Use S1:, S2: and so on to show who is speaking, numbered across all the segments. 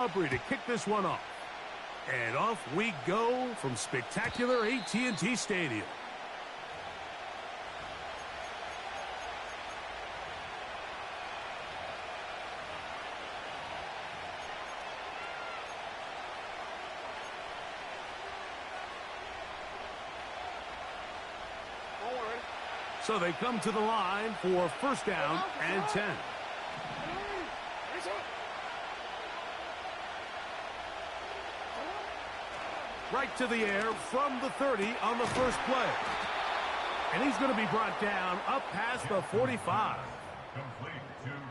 S1: Aubrey to kick this one off. And off we go from spectacular AT&T Stadium. So they come to the line for first down and 10. Right to the air from the 30 on the first play. And he's going to be brought down up past the 45.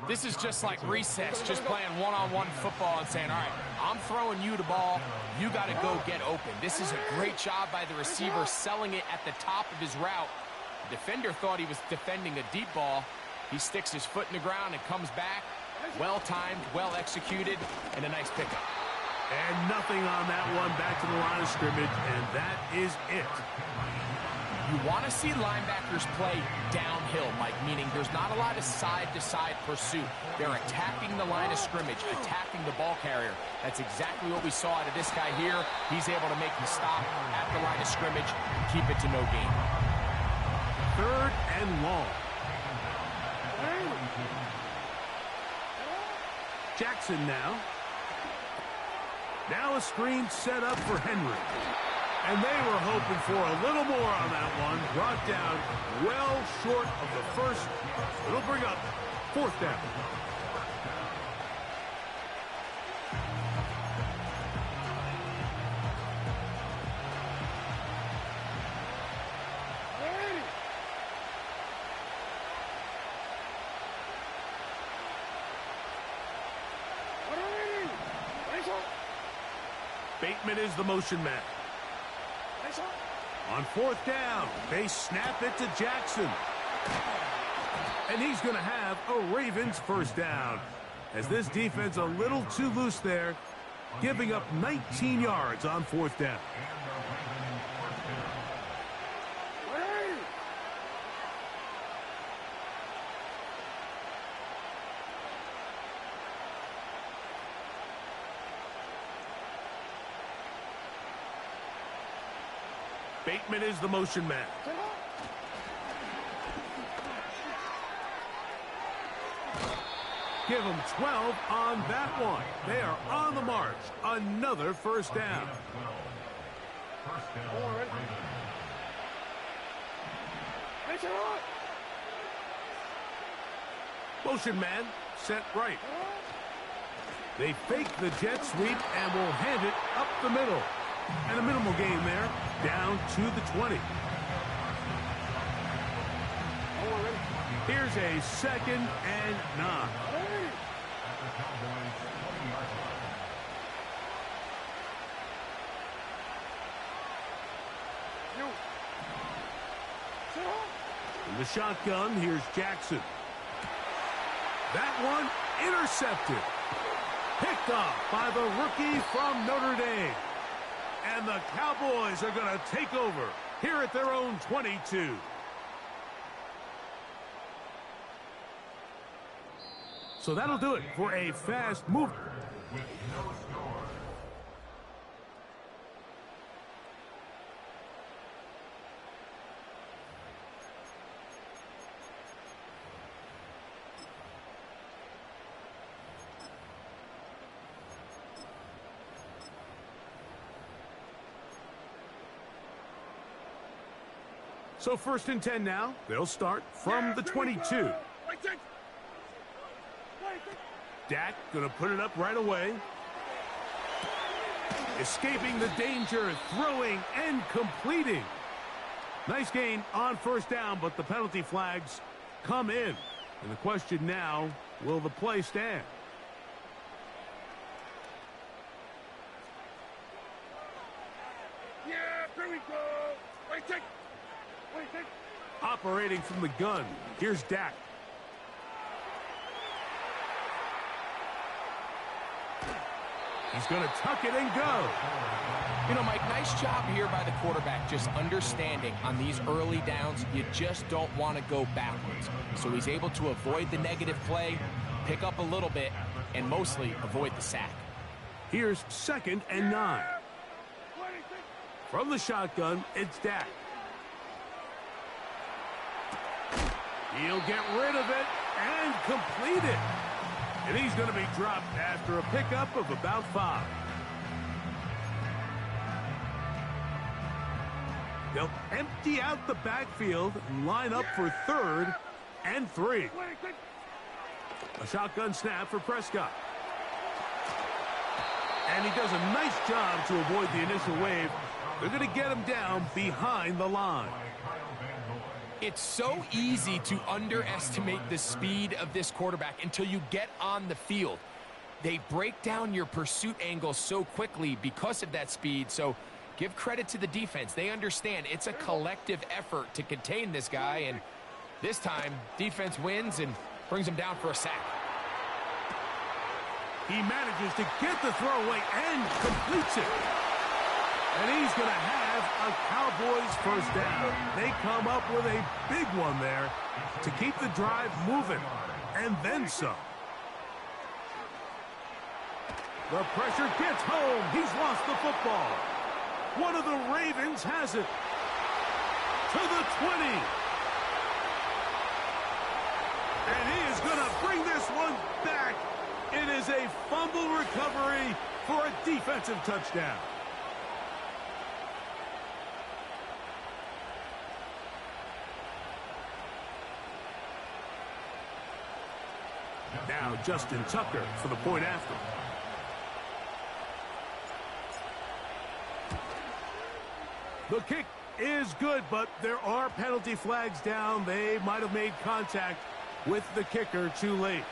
S2: This is just like recess, just playing one-on-one football and saying, all right, I'm throwing you the ball. You got to go get open. This is a great job by the receiver selling it at the top of his route. The defender thought he was defending a deep ball. He sticks his foot in the ground and comes back. Well-timed, well-executed, and a nice pickup.
S1: And nothing on that one, back to the line of scrimmage, and that is it.
S2: You want to see linebackers play downhill, Mike, meaning there's not a lot of side-to-side pursuit. They're attacking the line of scrimmage, attacking the ball carrier. That's exactly what we saw out of this guy here. He's able to make the stop at the line of scrimmage and keep it to no gain.
S1: Third and long. Jackson now. Now a screen set up for Henry. And they were hoping for a little more on that one. Brought down well short of the first. It'll bring up fourth down. Bateman is the motion man. On fourth down, they snap it to Jackson. And he's going to have a Ravens first down. As this defense a little too loose there, giving up 19 yards on fourth down. Bateman is the motion man. Give them 12 on that one. They are on the march. Another first down. Motion man set right. They fake the jet sweep and will hand it up the middle. And a minimal gain there, down to the 20. Here's a second and 9. In the shotgun, here's Jackson. That one intercepted. Picked off by the rookie from Notre Dame. And the Cowboys are going to take over here at their own 22. So that'll do it for a fast move. So first and 10 now. They'll start from the 22. Dak going to put it up right away. Escaping the danger, throwing and completing. Nice gain on first down, but the penalty flags come in. And the question now, will the play stand?
S3: Yeah, here we go.
S1: Operating from the gun, here's Dak. He's going to tuck it and go.
S2: You know, Mike, nice job here by the quarterback, just understanding on these early downs, you just don't want to go backwards. So he's able to avoid the negative play, pick up a little bit, and mostly avoid the sack.
S1: Here's 2nd and 9. From the shotgun, it's Dak. He'll get rid of it and complete it. And he's going to be dropped after a pickup of about 5. They'll empty out the backfield and line up for 3rd and 3. A shotgun snap for Prescott. And he does a nice job to avoid the initial wave. They're going to get him down behind the line.
S2: It's so easy to underestimate the speed of this quarterback until you get on the field. They break down your pursuit angle so quickly because of that speed. So give credit to the defense. They understand it's a collective effort to contain this guy. And this time, defense wins and brings him down for a sack.
S1: He manages to get the throw away and completes it. And he's going to have a Cowboys first down. They come up with a big one there to keep the drive moving, and then some. The pressure gets home. He's lost the football. One of the Ravens has it to the 20. And he is going to bring this one back. It is a fumble recovery for a defensive touchdown. Now Justin Tucker for the point after. The kick is good, but there are penalty flags down. They might have made contact with the kicker too late.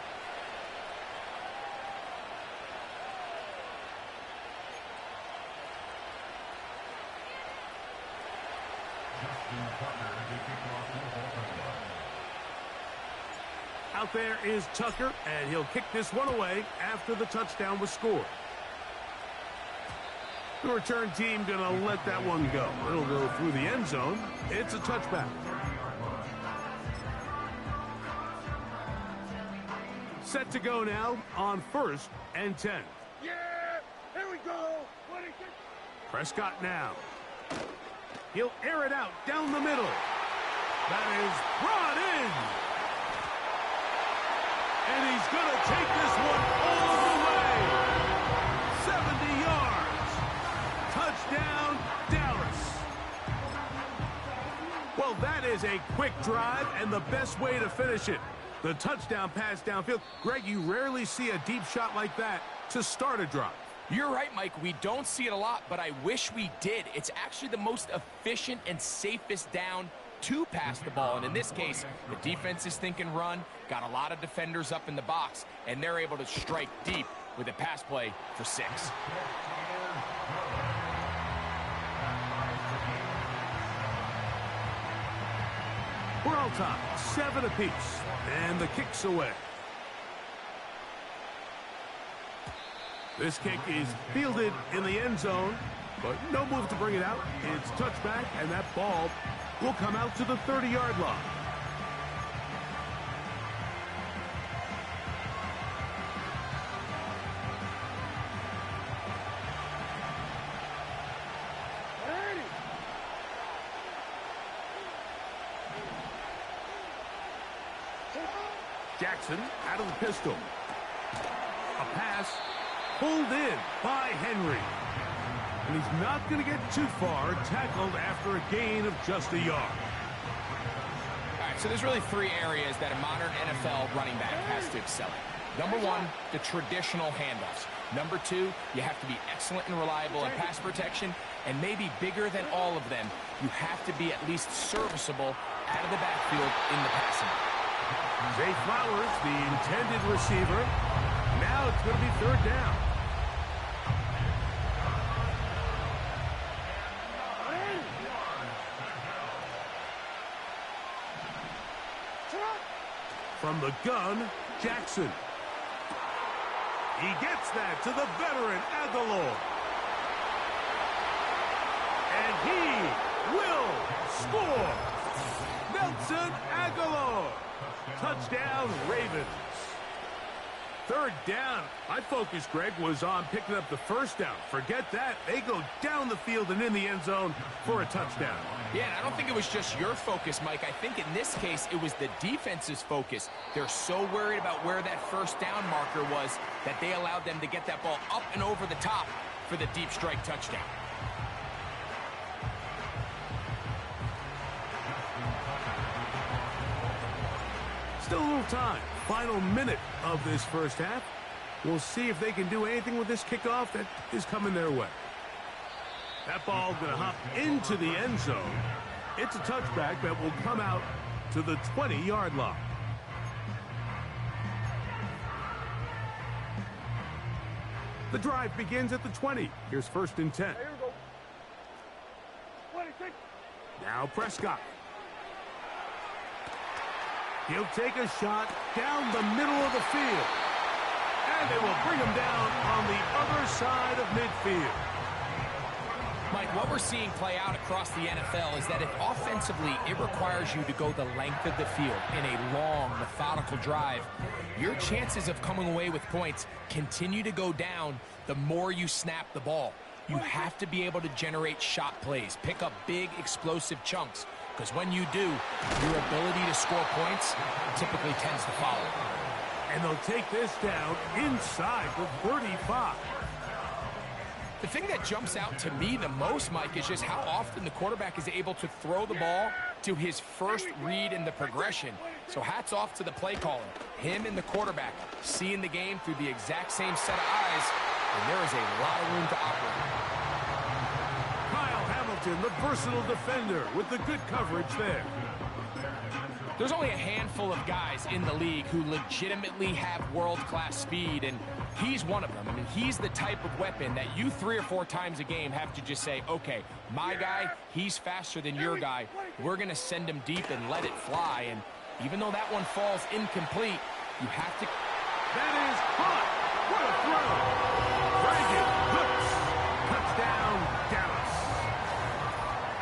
S1: Out there is Tucker, and he'll kick this one away after the touchdown was scored. The return team going to let that one go. It'll go through the end zone. It's a touchback. Set to go now on 1st and 10.
S3: Yeah, here we go.
S1: Prescott now. He'll air it out down the middle. That is brought in. And he's going to take this one all the way. 70 yards. Touchdown, Dallas. Well, that is a quick drive and the best way to finish it. The touchdown pass downfield. Greg, you rarely see a deep shot like that to start a drive.
S2: You're right, Mike. We don't see it a lot, but I wish we did. It's actually the most efficient and safest down to pass the ball. And in this case, the defense is thinking run, got a lot of defenders up in the box, and they're able to strike deep with a pass play for 6.
S1: We're all tied, 7 apiece, and the kick's away. This kick is fielded in the end zone, but no move to bring it out. It's touchback, and that ball will come out to the 30-yard line. Jackson out of the pistol. A pass pulled in by Henry. And he's not going to get too far, tackled after a gain of just a yard.
S2: All right, so there's really 3 areas that a modern NFL running back has to excel in. Number 1, the traditional handoffs. Number 2, you have to be excellent and reliable in pass protection. And maybe bigger than all of them, you have to be at least serviceable out of the backfield in the passing game.
S1: Zay Flowers, the intended receiver. Now it's going to be 3rd down. From the gun, Jackson. He gets that to the veteran, Aguilar. And he will score. Nelson Aguilar. Touchdown, Ravens. Third down. My focus, Greg, was on picking up the first down. Forget that. They go down the field and in the end zone for a touchdown.
S2: Yeah, and I don't think it was just your focus, Mike. I think in this case, it was the defense's focus. They're so worried about where that first down marker was that they allowed them to get that ball up and over the top for the deep strike touchdown.
S1: Still a little time. Final minute of this first half. We'll see if they can do anything with this kickoff that is coming their way. That ball going to hop into the end zone. It's a touchback that will come out to the 20-yard line. The drive begins at the 20. Here's 1st and 10.
S3: Here we go. 26.
S1: Now Prescott. He'll take a shot down the middle of the field. And they will bring him down on the other side of midfield.
S2: Mike, what we're seeing play out across the NFL is that if offensively it requires you to go the length of the field in a long, methodical drive, your chances of coming away with points continue to go down the more you snap the ball. You have to be able to generate shot plays, pick up big, explosive chunks, because when you do, your ability to score points typically tends to follow.
S1: And they'll take this down inside the 35.
S2: The thing that jumps out to me the most, Mike, is just how often the quarterback is able to throw the ball to his first read in the progression. So hats off to the play caller. Him and the quarterback seeing the game through the exact same set of eyes, and there is a lot of room to operate.
S1: Kyle Hamilton, the versatile defender, with the good coverage there.
S2: There's only a handful of guys in the league who legitimately have world-class speed, and he's one of them. I mean, he's the type of weapon that you 3 or 4 times a game have to just say, okay, my guy, he's faster than your guy. We're going to send him deep and let it fly. And even though that one falls incomplete, you have to...
S1: That is hot. What a throw. Reagan hooks. Touchdown, Dallas.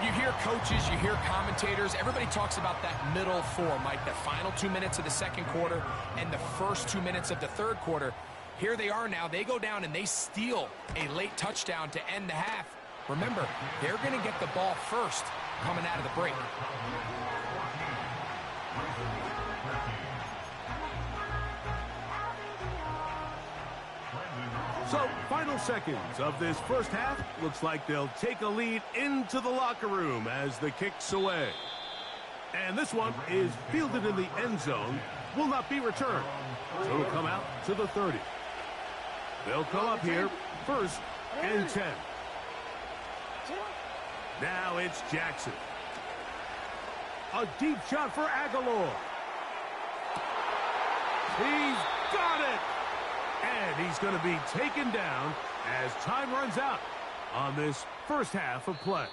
S2: You hear coaches, you hear commentators, everybody talks about that middle 4, Mike, the final 2 minutes of the second quarter and the first 2 minutes of the third quarter. Here they are now. They go down and they steal a late touchdown to end the half. Remember, they're going to get the ball first coming out of the break.
S1: So, final seconds of this first half. Looks like they'll take a lead into the locker room as the kick's away. And this one is fielded in the end zone. Will not be returned. So it'll come out to the 30. They'll come up here, 1st and 10. Now it's Jackson. A deep shot for Aguilar. He's got it. And he's going to be taken down as time runs out on this first half of play.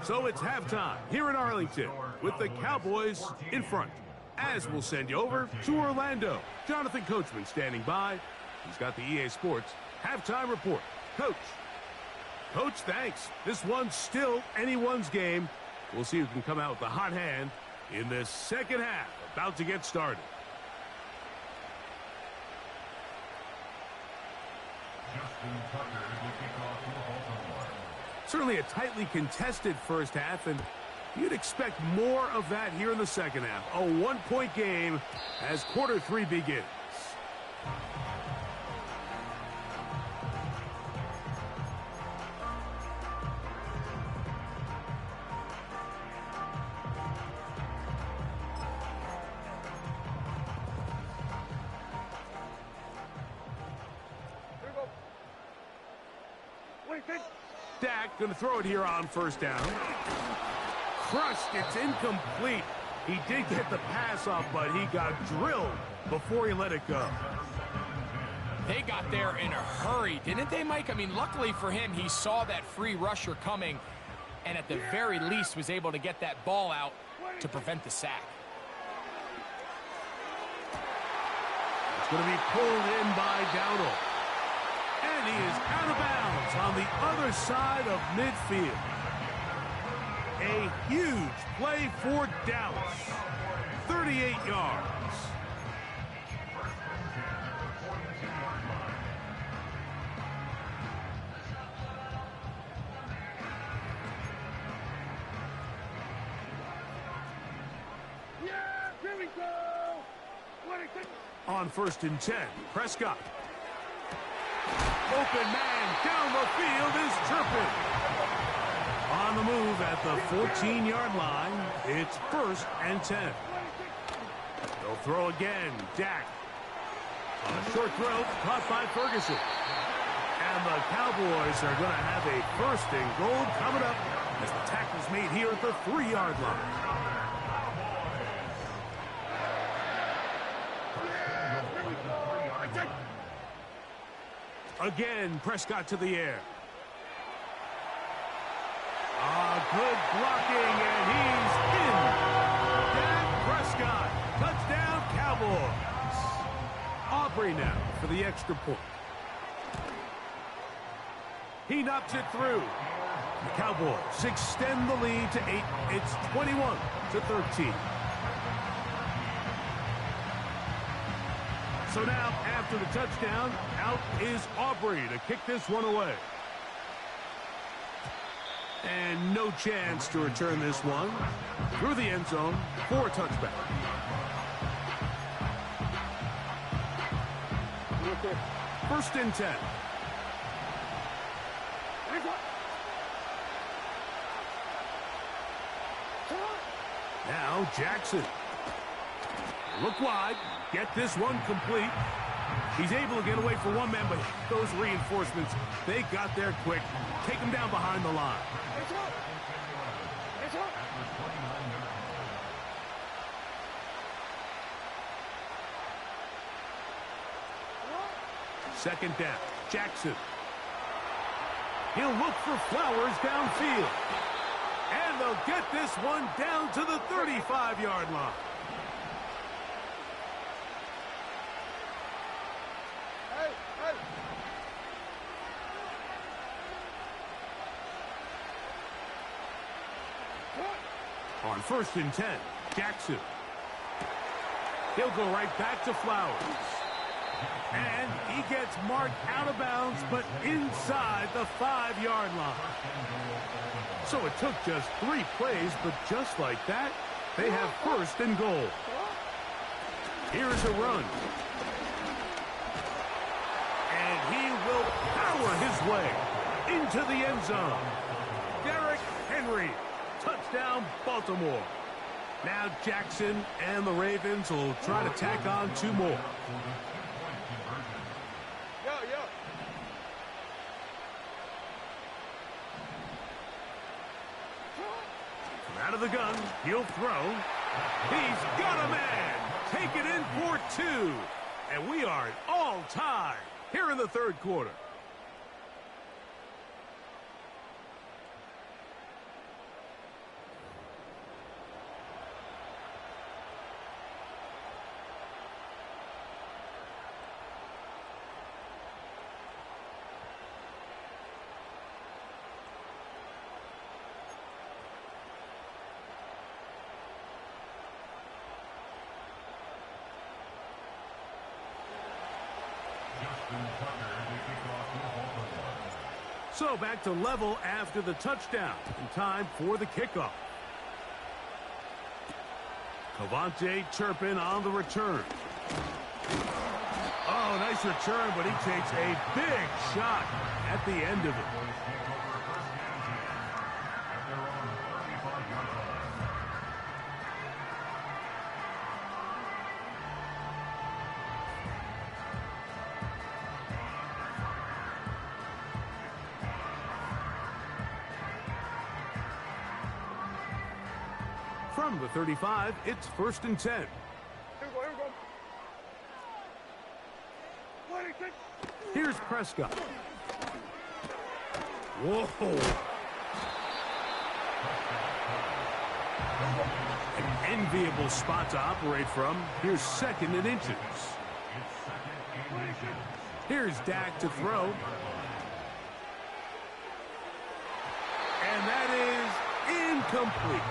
S1: So it's halftime here in Arlington with the Cowboys in front. As we'll send you over to Orlando. Jonathan Coachman standing by. He's got the EA Sports halftime report. Coach, thanks. This one's still anyone's game. We'll see who can come out with the hot hand in this second half. About to get started. Certainly a tightly contested first half, and you'd expect more of that here in the second half. A one-point game as quarter 3 begins. Dak going to throw it here on first down. Crushed. It's incomplete. He did get the pass off, but he got drilled before he let it go.
S2: They got there in a hurry, didn't they, Mike? I mean, luckily for him, he saw that free rusher coming and at the very least was able to get that ball out to prevent the sack.
S1: It's going to be pulled in by Dowdle. And he is out of bounds on the other side of midfield. A huge play for Dallas. 38 yards. On 1st and 10, Prescott. Open man down the field is Turpin. On the move at the 14-yard line, it's 1st and 10. They'll throw again, Dak. A short throw caught by Ferguson. And the Cowboys are going to have a 1st and goal coming up as the tackle's made here at the 3-yard line. Again, Prescott to the air. Good blocking, and he's in. Dak Prescott, touchdown Cowboys. Aubrey now for the extra point. He knocks it through. The Cowboys extend the lead to 8. It's 21-13. So now, after the touchdown, out is Aubrey to kick this one away. And no chance to return this one through the end zone for a touchback. First and 10. Now Jackson. Look wide. Get this one complete. He's able to get away for one man, but those reinforcements, they got there quick. Take him down behind the line. Second down, Jackson. He'll look for Flowers downfield. And they'll get this one down to the 35-yard line. On 1st and 10, Jackson. He'll go right back to Flowers. And he gets marked out of bounds, but inside the 5-yard line. So it took just 3 plays, but just like that, they have 1st and goal. Here's a run. And he will power his way into the end zone. Derrick Henry. Touchdown, Baltimore. Now Jackson and the Ravens will try to tack on 2 more. Out of the gun, he'll throw. He's got a man. Take it in for 2. And we are all tied here in the 3rd quarter. So back to level after the touchdown. And time for the kickoff. Cavante Turpin on the return. Oh, nice return, but he takes a big shot at the end of it. From the 35, it's 1st and 10.
S3: Here we go.
S1: Here's Prescott. Whoa. An enviable spot to operate from. Here's 2nd and inches. Here's Dak to throw. And that is incomplete.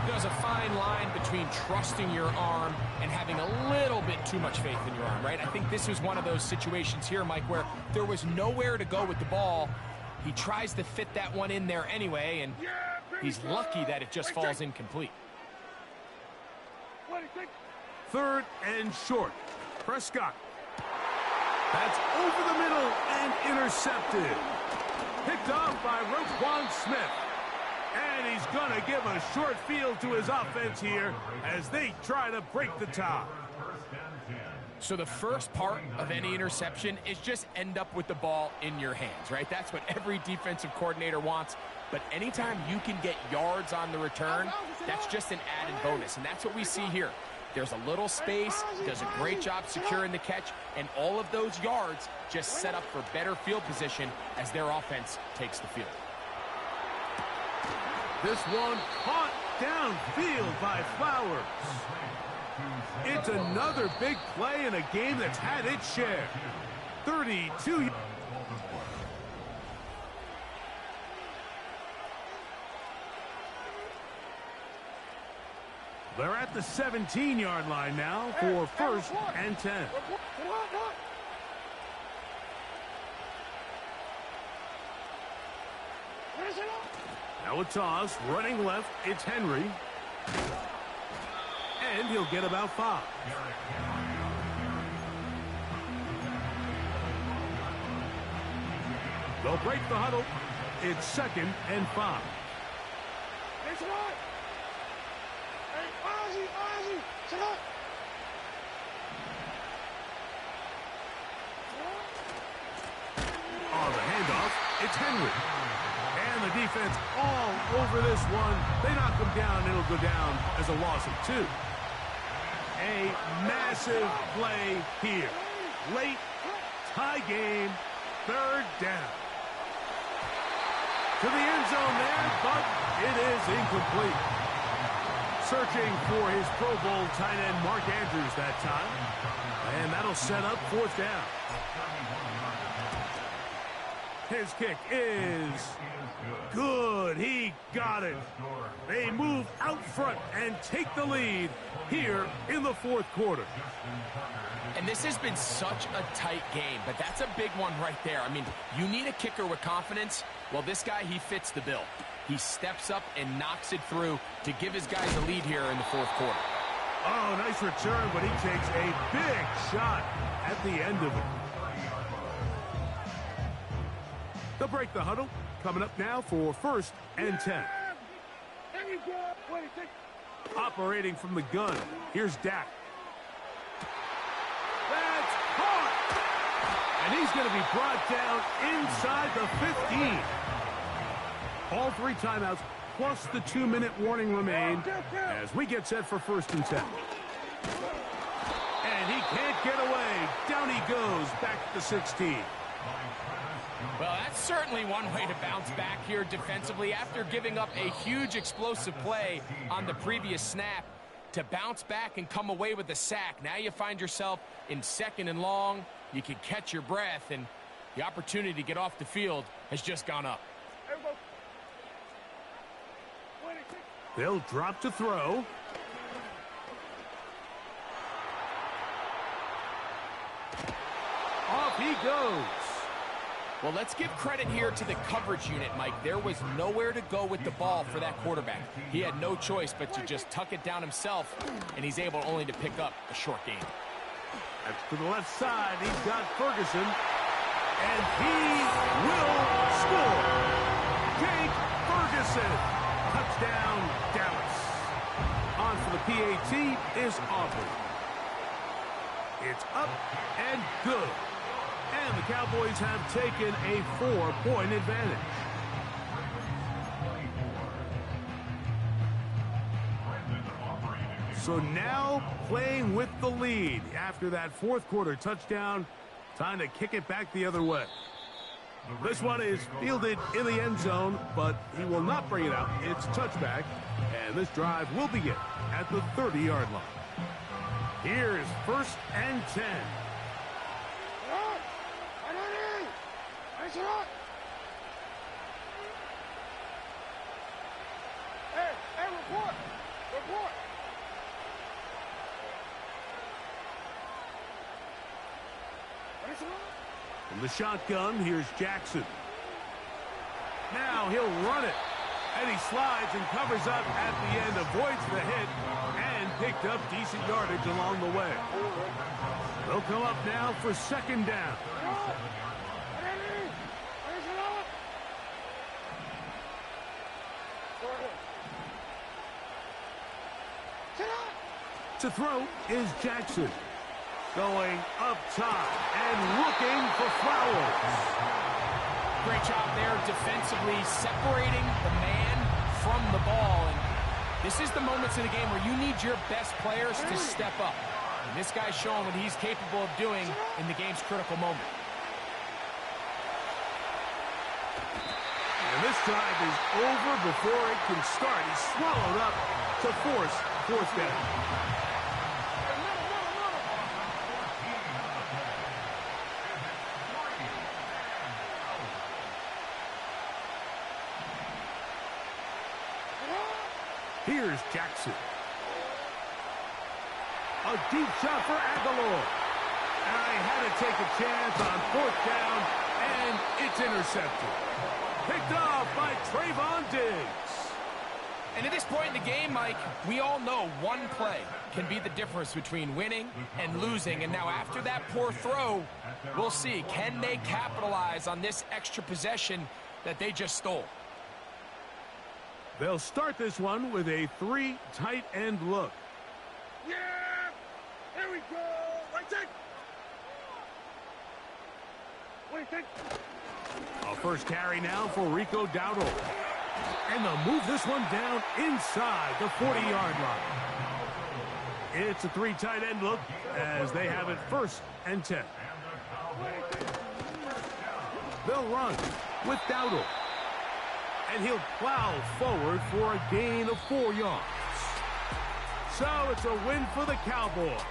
S2: There's a fine line between trusting your arm and having a little bit too much faith in your arm, right? I think this was one of those situations here, Mike, where there was nowhere to go with the ball. He tries to fit that one in there anyway, and he's lucky that it just falls incomplete.
S1: 3rd and short. Prescott. That's over the middle and intercepted. Picked off by Roquan Smith. And he's going to give a short field to his offense here as they try to break the tie.
S2: So the first part of any interception is just end up with the ball in your hands, right? That's what every defensive coordinator wants. But anytime you can get yards on the return, that's just an added bonus. And that's what we see here. There's a little space, does a great job securing the catch, and all of those yards just set up for better field position as their offense takes the field.
S1: This one caught downfield by Flowers. It's another big play in a game that's had its share. 32. They're at the 17-yard line now for 1st and 10. Now a toss, running left, it's Henry. And he'll get about 5. They'll break the huddle. It's 2nd and 5. On the handoff, it's Henry. And the defense all over this one. They knock him down. It'll go down as a loss of 2. A massive play here. Late, tie game, 3rd down. To the end zone there, but it is incomplete. Searching for his Pro Bowl tight end Mark Andrews that time. And that'll set up 4th down. His kick is good. He got it. They move out front and take the lead here in the 4th quarter.
S2: And this has been such a tight game, but that's a big one right there. I mean, you need a kicker with confidence. Well, this guy, he fits the bill. He steps up and knocks it through to give his guys a lead here in the 4th quarter.
S1: Oh, nice return, but he takes a big shot at the end of it. They'll break the huddle. Coming up now for 1st and 10. Operating from the gun. Here's Dak. That's caught. And he's going to be brought down inside the 15. All 3 timeouts plus the 2-minute warning remain as we get set for 1st and 10. And he can't get away. Down he goes back to the 16.
S2: Well, that's certainly one way to bounce back here defensively after giving up a huge explosive play on the previous snap. To bounce back and come away with a sack. Now you find yourself in 2nd and long. You can catch your breath, and the opportunity to get off the field has just gone up.
S1: They'll drop to throw. Off he goes.
S2: Well, let's give credit here to the coverage unit, Mike. There was nowhere to go with the ball for that quarterback. He had no choice but to just tuck it down himself, and he's able only to pick up a short gain.
S1: That's to the left side. He's got Ferguson, and he will score. Jake Ferguson. Touchdown, Dallas. On for the PAT is Aubrey. It's up and good. And the Cowboys have taken a 4-point advantage. So now playing with the lead after that 4th quarter touchdown. Time to kick it back the other way. This one is fielded in the end zone, but he will not bring it out. It's touchback, and this drive will begin at the 30-yard line. Here is 1st and 10. From the shotgun, here's Jackson. Now he'll run it. And he slides and covers up at the end, avoids the hit, and picked up decent yardage along the way. They'll come up now for second down. To throw is Jackson. Going up top and looking for Flowers.
S2: Great job there defensively, separating the man from the ball. And this is the moments in the game where you need your best players to step up. And this guy's showing what he's capable of doing in the game's critical moment.
S1: And this drive is over before it can start. He's swallowed up to force fourth down. Here's Jackson. A deep shot for Aguilar. And I had to take a chance on fourth down, and it's intercepted. Picked off by Trayvon Diggs.
S2: And at this point in the game, Mike, we all know one play can be the difference between winning and losing. And now after that poor throw, we'll see, can they capitalize on this extra possession that they just stole?
S1: They'll start this one with a 3 tight end look.
S3: Yeah! Here we go! Right take! Wait, take!
S1: A first carry now for Rico Dowdle. And they'll move this one down inside the 40-yard line. It's a 3 tight end look as they have it 1st and 10. They'll run with Dowdle. And he'll plow forward for a gain of 4 yards. So it's a win for the Cowboys.